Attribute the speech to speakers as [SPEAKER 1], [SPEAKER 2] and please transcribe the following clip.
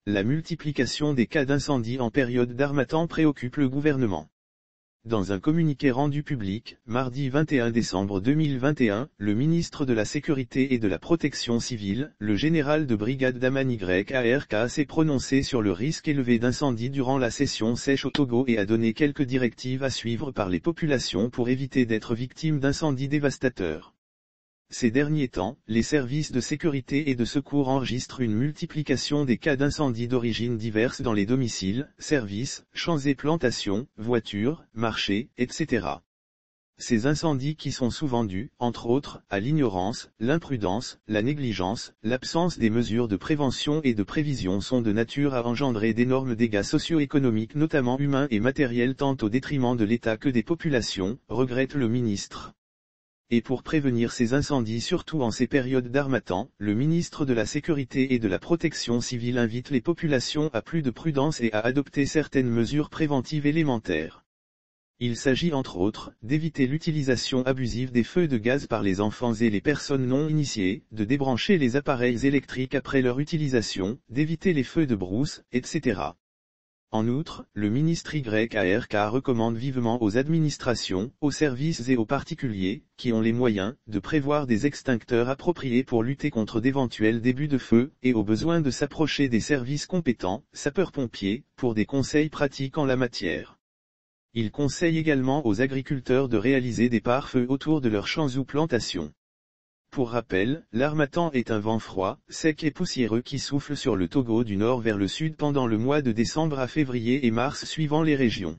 [SPEAKER 1] La multiplication des cas d'incendie en période d'harmattan préoccupe le gouvernement. Dans un communiqué rendu public, mardi 21 décembre 2021, le ministre de la Sécurité et de la Protection civile, le général de brigade Daman YARK s'est prononcé sur le risque élevé d'incendie durant la session sèche au Togo et a donné quelques directives à suivre par les populations pour éviter d'être victimes d'incendies dévastateurs. Ces derniers temps, les services de sécurité et de secours enregistrent une multiplication des cas d'incendies d'origines diverses dans les domiciles, services, champs et plantations, voitures, marchés, etc. Ces incendies qui sont souvent dus, entre autres, à l'ignorance, l'imprudence, la négligence, l'absence des mesures de prévention et de prévision sont de nature à engendrer d'énormes dégâts socio-économiques notamment humains et matériels tant au détriment de l'État que des populations, regrette le ministre. Et pour prévenir ces incendies surtout en ces périodes d'harmattan, le ministre de la Sécurité et de la Protection civile invite les populations à plus de prudence et à adopter certaines mesures préventives élémentaires. Il s'agit entre autres, d'éviter l'utilisation abusive des feux de gaz par les enfants et les personnes non initiées, de débrancher les appareils électriques après leur utilisation, d'éviter les feux de brousse, etc. En outre, le ministre YARK recommande vivement aux administrations, aux services et aux particuliers, qui ont les moyens, de prévoir des extincteurs appropriés pour lutter contre d'éventuels débuts de feu, et au besoin de s'approcher des services compétents, sapeurs-pompiers, pour des conseils pratiques en la matière. Il conseille également aux agriculteurs de réaliser des pare-feux autour de leurs champs ou plantations. Pour rappel, l'harmattan est un vent froid, sec et poussiéreux qui souffle sur le Togo du nord vers le sud pendant le mois de décembre à février et mars suivant les régions.